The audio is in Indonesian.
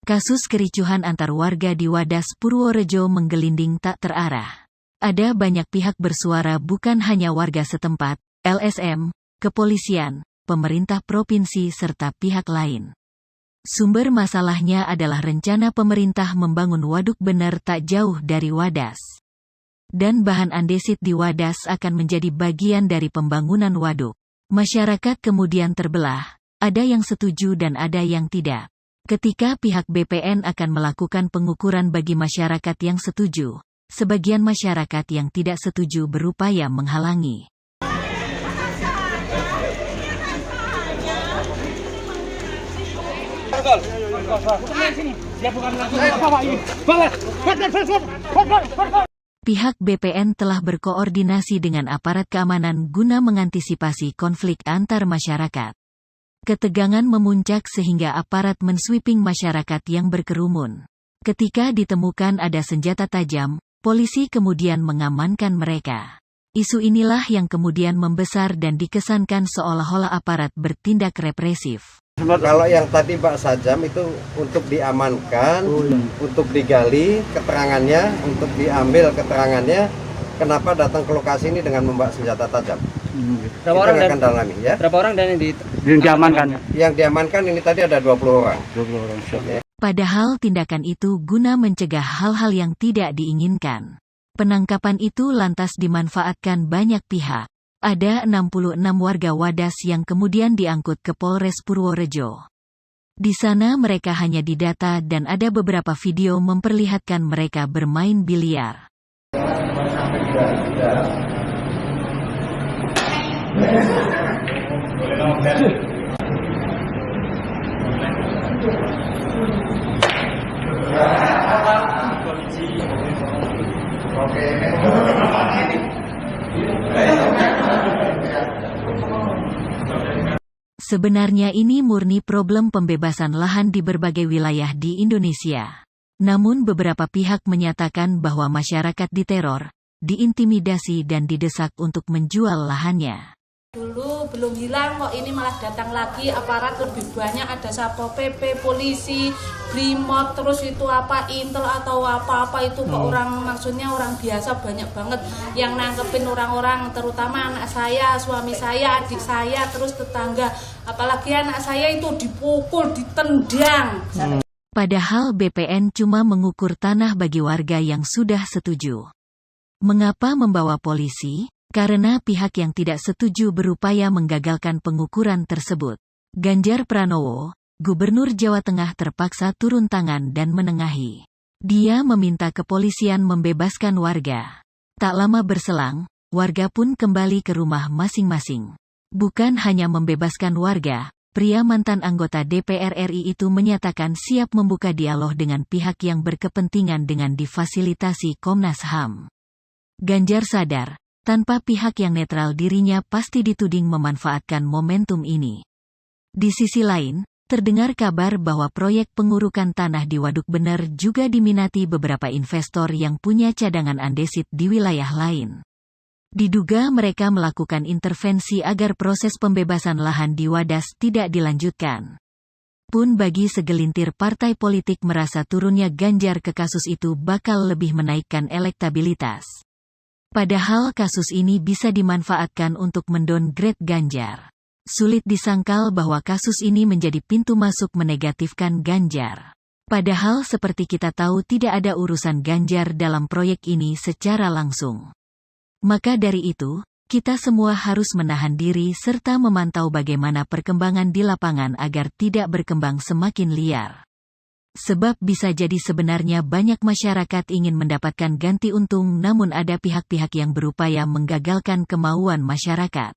Kasus kericuhan antar warga di Wadas Purworejo menggelinding tak terarah. Ada banyak pihak bersuara, bukan hanya warga setempat, LSM, kepolisian, pemerintah provinsi serta pihak lain. Sumber masalahnya adalah rencana pemerintah membangun waduk bener tak jauh dari Wadas. Dan bahan andesit di Wadas akan menjadi bagian dari pembangunan waduk. Masyarakat kemudian terbelah, ada yang setuju dan ada yang tidak. Ketika pihak BPN akan melakukan pengukuran bagi masyarakat yang setuju, sebagian masyarakat yang tidak setuju berupaya menghalangi. Pihak BPN telah berkoordinasi dengan aparat keamanan guna mengantisipasi konflik antar masyarakat. Ketegangan memuncak sehingga aparat mensweeping masyarakat yang berkerumun. Ketika ditemukan ada senjata tajam, polisi kemudian mengamankan mereka. Isu inilah yang kemudian membesar dan dikesankan seolah-olah aparat bertindak represif. Kalau yang tadi Pak Sajam itu untuk diamankan, untuk digali keterangannya, untuk diambil keterangannya, kenapa datang ke lokasi ini dengan membawa senjata tajam? Berapa orang akan dalami ya? Berapa orang dan yang diamankan? Yang diamankan ini tadi ada 20 orang. 20 orang. Ya. Padahal tindakan itu guna mencegah hal-hal yang tidak diinginkan. Penangkapan itu lantas dimanfaatkan banyak pihak. Ada 66 warga Wadas yang kemudian diangkut ke Polres Purworejo. Di sana mereka hanya didata dan ada beberapa video memperlihatkan mereka bermain biliar. Sebenarnya ini murni problem pembebasan lahan di berbagai wilayah di Indonesia. Namun beberapa pihak menyatakan bahwa masyarakat diteror, diintimidasi dan didesak untuk menjual lahannya. Dulu belum hilang kok, ini malah datang lagi aparat lebih banyak, ada Satpol PP, polisi, Brimob, terus itu apa Intel atau apa-apa itu kok orang, maksudnya orang biasa banyak banget yang nangkepin orang-orang, terutama anak saya, suami saya, adik saya, terus tetangga, apalagi anak saya itu dipukul, ditendang. Padahal BPN cuma mengukur tanah bagi warga yang sudah setuju. Mengapa membawa polisi? Karena pihak yang tidak setuju berupaya menggagalkan pengukuran tersebut. Ganjar Pranowo, Gubernur Jawa Tengah terpaksa turun tangan dan menengahi. Dia meminta kepolisian membebaskan warga. Tak lama berselang, warga pun kembali ke rumah masing-masing. Bukan hanya membebaskan warga, pria mantan anggota DPR RI itu menyatakan siap membuka dialog dengan pihak yang berkepentingan dengan difasilitasi Komnas HAM. Ganjar sadar, tanpa pihak yang netral dirinya pasti dituding memanfaatkan momentum ini. Di sisi lain, terdengar kabar bahwa proyek pengurukan tanah di Waduk Bener juga diminati beberapa investor yang punya cadangan andesit di wilayah lain. Diduga mereka melakukan intervensi agar proses pembebasan lahan di Wadas tidak dilanjutkan. Pun bagi segelintir partai politik merasa turunnya Ganjar ke kasus itu bakal lebih menaikkan elektabilitas. Padahal kasus ini bisa dimanfaatkan untuk mendowngrade Ganjar. Sulit disangkal bahwa kasus ini menjadi pintu masuk menegatifkan Ganjar. Padahal seperti kita tahu tidak ada urusan Ganjar dalam proyek ini secara langsung. Maka dari itu, kita semua harus menahan diri serta memantau bagaimana perkembangan di lapangan agar tidak berkembang semakin liar. Sebab bisa jadi sebenarnya banyak masyarakat ingin mendapatkan ganti untung namun ada pihak-pihak yang berupaya menggagalkan kemauan masyarakat.